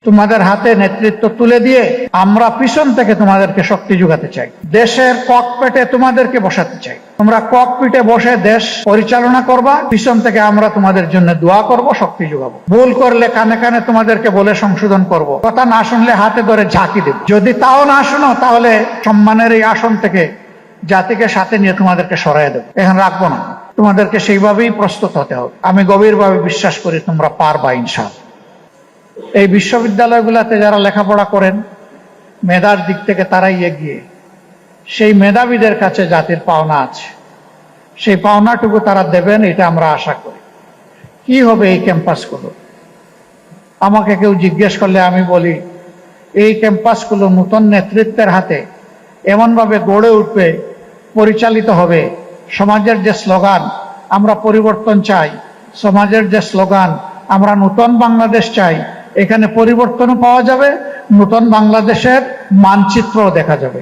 তোমাদের হাতে নেতৃত্ব তুলে দিয়ে আমরা পিছন থেকে তোমাদেরকে শক্তি যোগাতে চাই। দেশের ককপিটে তোমাদেরকে বসাতে চাই। তোমরা ককপিটে বসে দেশ পরিচালনা করবা, পিছন থেকে আমরা তোমাদের জন্য দোয়া করব, শক্তি যোগাবো। ভুল করলে কানে কানে তোমাদেরকে বলে সংশোধন করব। কথা না শুনলে হাতে ধরে ঝাঁকি দেব। যদি তাও না শোনো তাহলে সম্মানের এই আসন থেকে জাতিকে সাথে নিয়ে তোমাদেরকে সরাই দেবো, এখানে রাখবো না। তোমাদেরকে সেইভাবেই প্রস্তুত হতে হবে। আমি গভীরভাবে বিশ্বাস করি তোমরা পারবা ইনশাআল্লাহ। এই বিশ্ববিদ্যালয়গুলোতে যারা লেখাপড়া করেন মেধার দিক থেকে তারাই এগিয়ে, সেই মেধাবীদের কাছে জাতির পাওনা আছে। সেই পাওনাটুকু তারা দেবেন, এটা আমরা আশা করি। কি হবে এই ক্যাম্পাসগুলো? আমাকে কেউ জিজ্ঞেস করলে আমি বলি, এই ক্যাম্পাসগুলো নতুন নেতৃত্বের হাতে এমনভাবে গড়ে উঠবে, পরিচালিত হবে। সমাজের যে স্লোগান আমরা পরিবর্তন চাই, সমাজের যে স্লোগান আমরা নতুন বাংলাদেশ চাই, এখানে পরিবর্তনও পাওয়া যাবে, নতুন বাংলাদেশের মানচিত্রও দেখা যাবে।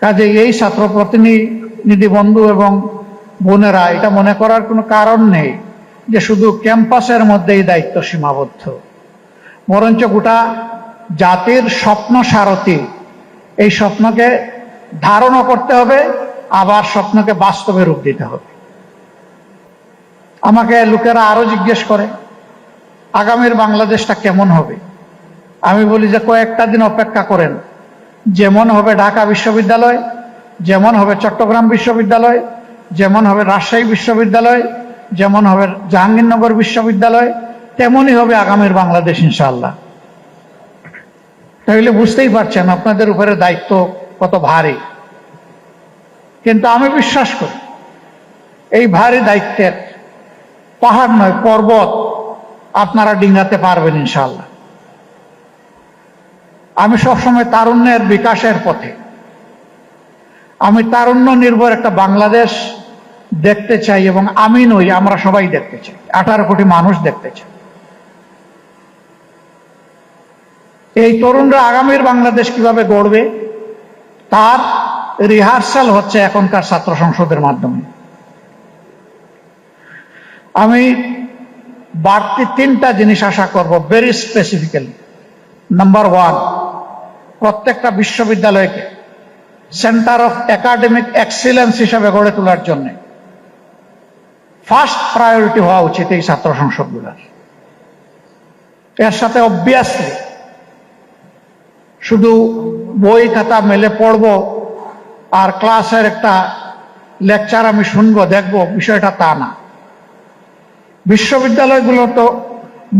কাজে এই ছাত্র প্রতিনিধি বন্ধু এবং বোনেরা, এটা মনে করার কোনো কারণ নেই যে শুধু ক্যাম্পাসের মধ্যেই দায়িত্ব সীমাবদ্ধ। বরঞ্চ গোটা জাতির স্বপ্ন সারথি, এই স্বপ্নকে ধারণও করতে হবে, আবার স্বপ্নকে বাস্তবে রূপ দিতে হবে। আমাকে লোকেরা আরো জিজ্ঞেস করে আগামীর বাংলাদেশটা কেমন হবে। আমি বলি যে কয়েকটা দিন অপেক্ষা করেন। যেমন হবে ঢাকা বিশ্ববিদ্যালয়, যেমন হবে চট্টগ্রাম বিশ্ববিদ্যালয়, যেমন হবে রাজশাহী বিশ্ববিদ্যালয়, যেমন হবে জাহাঙ্গীরনগর বিশ্ববিদ্যালয়, তেমনই হবে আগামীর বাংলাদেশ ইনশাআল্লাহ। তাহলে বুঝতেই পারছেন আপনাদের উপরে দায়িত্ব কত ভারী। কিন্তু আমি বিশ্বাস করি এই ভারী দায়িত্বের পাহাড় নয়, পর্বত আপনারা ডিঙাতে পারবেন ইনশাআল্লাহ। আমি সবসময় তারুণ্যের বিকাশের পথে। আমি তারুণ্য নির্ভর একটা বাংলাদেশ দেখতে চাই, এবং আমি নই, আমরা সবাই দেখতে চাই। 18 কোটি মানুষ দেখতে চাই। এই তরুণরা আগামীর বাংলাদেশ কিভাবে গড়বে তার রিহার্সাল হচ্ছে এখনকার ছাত্র সংসদের মাধ্যমে। আমি বাড়তি 3টা জিনিস আশা করব ভেরি স্পেসিফিক্যালি। নাম্বার 1, প্রত্যেকটা বিশ্ববিদ্যালয়কে সেন্টার অফ একাডেমিক এক্সিলেন্স হিসাবে গড়ে তোলার জন্য ফার্স্ট প্রায়োরিটি হওয়া উচিত এই ছাত্র সংসদগুলোর। এর সাথে অবভিয়াসলি শুধু বই খাতা মেলে পড়বো আর ক্লাসের একটা লেকচার আমি শুনবো দেখবো, বিষয়টা তা না। বিশ্ববিদ্যালয়গুলো তো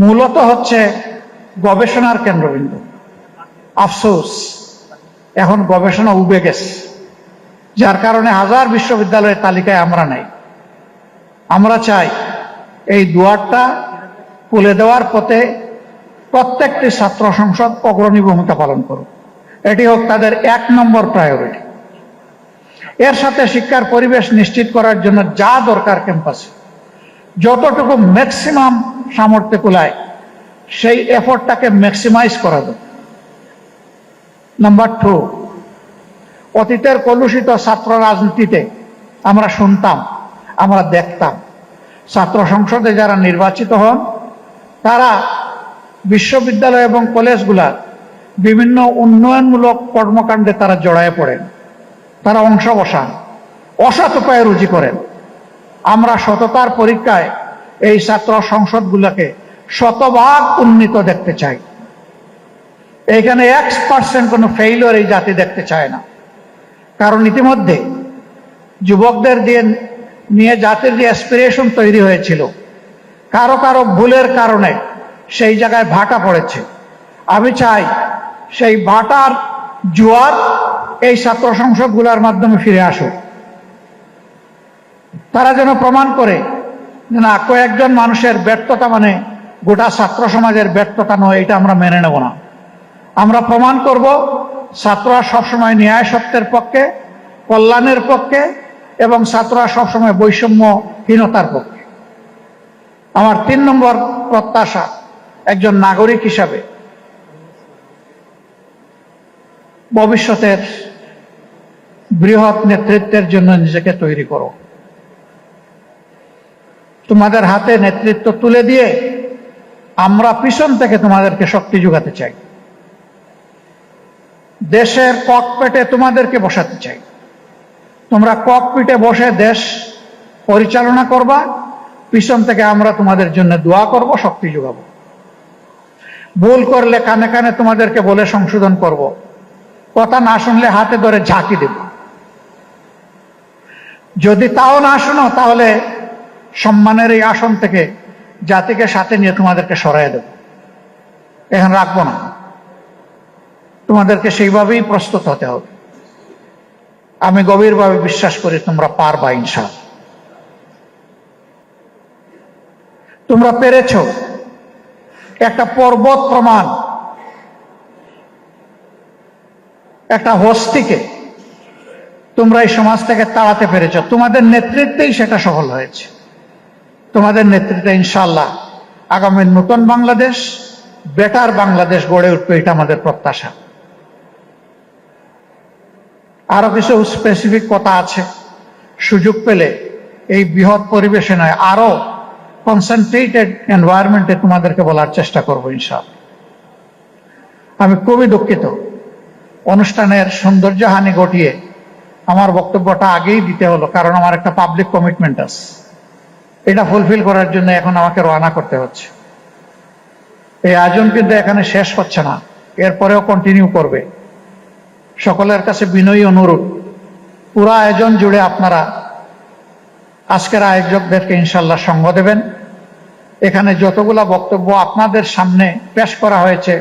মূলত হচ্ছে গবেষণার কেন্দ্রবিন্দু। আফসোস এখন গবেষণা উবে গেছে, যার কারণে হাজার বিশ্ববিদ্যালয়ের তালিকায় আমরা নাই। আমরা চাই এই দুয়ারটা খুলে দেওয়ার পথে প্রত্যেকটি ছাত্র সংসদ অগ্রণী ভূমিকা পালন করুক। এটি হোক তাদের 1 নম্বর প্রায়োরিটি। এর সাথে শিক্ষার পরিবেশ নিশ্চিত করার জন্য যা দরকার ক্যাম্পাসে যতটুকু ম্যাক্সিমাম সামর্থ্য কুলায় সেই এফোর্টটাকে ম্যাক্সিমাইজ করা দরকার। নাম্বার 2, অতীতের কলুষিত ছাত্র রাজনীতিতে আমরা শুনতাম, আমরা দেখতাম ছাত্র সংসদে যারা নির্বাচিত হন তারা বিশ্ববিদ্যালয় এবং কলেজগুলার বিভিন্ন উন্নয়নমূলক কর্মকাণ্ডে তারা জড়ায় পড়েন, তারা অংশ বসান, অসৎ উপায়ে রুজি করেন। আমরা সততার পরীক্ষায় এই ছাত্র সংসদগুলোকে শতভাগ উন্নীত দেখতে চাই। এখানে 1% কোনো ফেইলিওর এই জাতি দেখতে চায় না। কারণ ইতিমধ্যে যুবকদের নিয়ে জাতির যে অ্যাসপিরেশন তৈরি হয়েছিল, কারো কারো ভুলের কারণে সেই জায়গায় ভাটা পড়েছে। আমি চাই সেই ভাটার জোয়ার এই ছাত্র সংসদগুলোর মাধ্যমে ফিরে আসুক। তারা যেন প্রমাণ করে যে না, কয়েকজন মানুষের ব্যর্থতা মানে গোটা ছাত্র সমাজের ব্যর্থতা নয়, এটা আমরা মেনে নেব না। আমরা প্রমাণ করব ছাত্ররা সবসময় ন্যায় সত্যের পক্ষে, কল্যাণের পক্ষে, এবং ছাত্ররা সবসময় বৈষম্যহীনতার পক্ষে। আমার 3 নম্বর প্রত্যাশা, একজন নাগরিক হিসাবে ভবিষ্যতের বৃহৎ নেতৃত্বের জন্য নিজেকে তৈরি করো। তোমাদের হাতে নেতৃত্ব তুলে দিয়ে আমরা পিছন থেকে তোমাদেরকে শক্তি যোগাতে চাই, দেশের ককপিটে তোমাদেরকে বসাতে চাই। তোমরা ককপিটে বসে দেশ পরিচালনা করবা, পিছন থেকে আমরা তোমাদের জন্য দোয়া করব, শক্তি যোগাবো। ভুল করলে কানে কানে তোমাদেরকে বলে সংশোধন করব, কথা না শুনলে হাতে ধরে ঝাঁকি দেব। যদি তাও না শোনো তাহলে সম্মানের এই আসন থেকে জাতিকে সাথে নিয়ে তোমাদেরকে সরাই দেব, এখন রাখবো না। তোমাদেরকে সেইভাবেই প্রস্তুত হতে হবে। আমি গভীরভাবে বিশ্বাস করি তোমরা পারবা ইনশাআল্লাহ। তোমরা পেরেছ। একটা পর্বত প্রমাণ একটা হস্তিকে তোমরা এই সমাজ থেকে তাড়াতে পেরেছ। তোমাদের নেতৃত্বেই সেটা সফল হয়েছে। তোমাদের নেতৃত্বে ইনশাআল্লাহ আগামী নতুন বাংলাদেশ, বেটার বাংলাদেশ গড়ে উঠবে, এটা আমাদের প্রত্যাশা। আরো কিছু স্পেসিফিক কথা আছে, সুযোগ পেলে এই বৃহৎ পরিবেশে নয় আরো কনসেন্ট্রেটেড এনভায়রনমেন্টে তোমাদেরকে বলার চেষ্টা করবো ইনশাআল্লাহ। আমি খুবই দুঃখিত, অনুষ্ঠানের সৌন্দর্যহানি ঘটিয়ে আমার বক্তব্যটা আগেই দিতে হলো, কারণ আমার একটা পাবলিক কমিটমেন্ট আছে। এটা ফুলফিল করার জন্য এখন আমাকে রওনা করতে হচ্ছে। এই আয়োজন কিন্তু এখানে শেষ হচ্ছে না, এরপরেও কন্টিনিউ করবে। সকলের কাছে বিনয়ী অনুরোধ, পুরো আয়োজন জুড়ে আপনারা আজকের আয়োজকদেরকে ইনশাল্লাহ সঙ্গ দেবেন। এখানে যতগুলা বক্তব্য আপনাদের সামনে পেশ করা হয়েছে,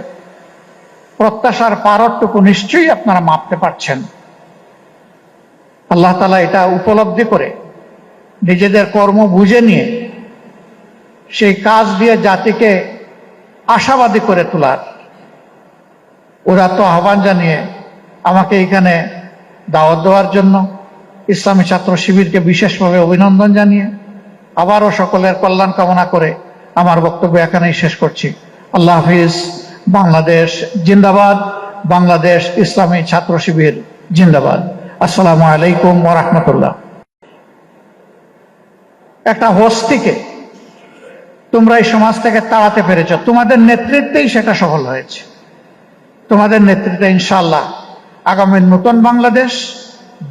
প্রত্যাশার পারটুকু নিশ্চয়ই আপনারা মাপতে পারছেন। আল্লাহ তাআলা এটা উপলব্ধি করে নিজেদের কর্ম বুঝে নিয়ে সেই কাজ দিয়ে জাতিকে আশাবাদী করে তোলার উদাত্ত আহ্বান জানিয়ে আমাকে এখানে দাওয়াত দেওয়ার জন্য ইসলামী ছাত্র শিবিরকে বিশেষভাবে অভিনন্দন জানিয়ে আবারও সকলের কল্যাণ কামনা করে আমার বক্তব্য এখানেই শেষ করছি। আল্লাহ হাফিজ। বাংলাদেশ জিন্দাবাদ। বাংলাদেশ ইসলামী ছাত্র শিবির জিন্দাবাদ। আসসালামু আলাইকুম ওয়া রাহমাতুল্লাহ। একটা হস্তিকে তোমরা এই সমাজ থেকে তাড়াতে পেরেছ। তোমাদের নেতৃত্বেই সেটা সফল হয়েছে। তোমাদের নেতৃত্বে ইনশাআল্লাহ আগামী নতুন বাংলাদেশ,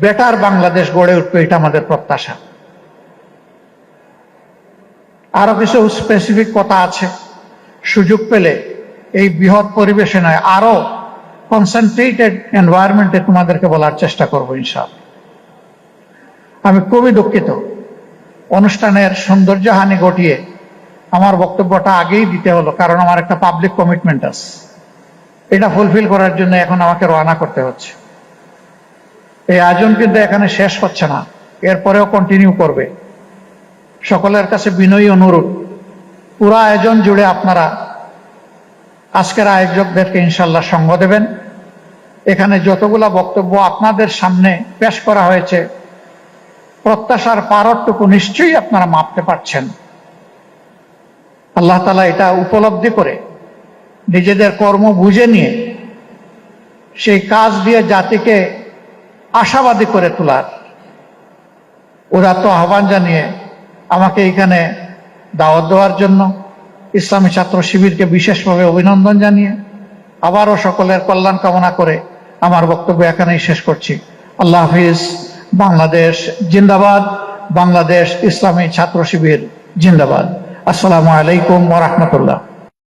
বেটার বাংলাদেশ গড়ে উঠবে, এটা আমাদের প্রত্যাশা। আরো কিছু স্পেসিফিক কথা আছে, সুযোগ পেলে এই বৃহৎ পরিবেশে নয় আরো কনসেন্ট্রেটেড এনভায়রনমেন্টে তোমাদেরকে বলার চেষ্টা করবো ইনশাআল্লাহ। আমি খুবই দুঃখিত, অনুষ্ঠানের সৌন্দর্যহানি ঘটিয়ে আমার বক্তব্যটা আগেই দিতে হলো, কারণ আমার একটা পাবলিক কমিটমেন্ট আছে। এটা ফুলফিল করার জন্য এখন আমাকে রওনা করতে হচ্ছে। এই আয়োজন কিন্তু এখানে শেষ হচ্ছে না, এরপরেও কন্টিনিউ করবে। সকলের কাছে বিনয়ী অনুরোধ, পুরো আয়োজন জুড়ে আপনারা আজকের আয়োজকদেরকে ইনশাল্লাহ সঙ্গ দেবেন। এখানে যতগুলা বক্তব্য আপনাদের সামনে পেশ করা হয়েছে, প্রত্যাশার পারটুকু নিশ্চয়ই আপনারা মাপতে পারছেন। আল্লাহ তাআলা এটা উপলব্ধি করে নিজেদের কর্ম বুঝে নিয়ে সেই কাজ দিয়ে জাতিকে আশাবাদী করে তোলার উদাত্ত আহ্বান জানিয়ে আমাকে এখানে দাওয়াত দেওয়ার জন্য ইসলামী ছাত্র শিবিরকে বিশেষভাবে অভিনন্দন জানিয়ে আবারও সকলের কল্যাণ কামনা করে আমার বক্তব্য এখানেই শেষ করছি। আল্লাহ হাফিজ। বাংলাদেশ জিন্দাবাদ। বাংলাদেশ ইসলামী ছাত্র শিবির জিন্দাবাদ। আসসালামু আলাইকুম ওয়া রাহমাতুল্লাহ।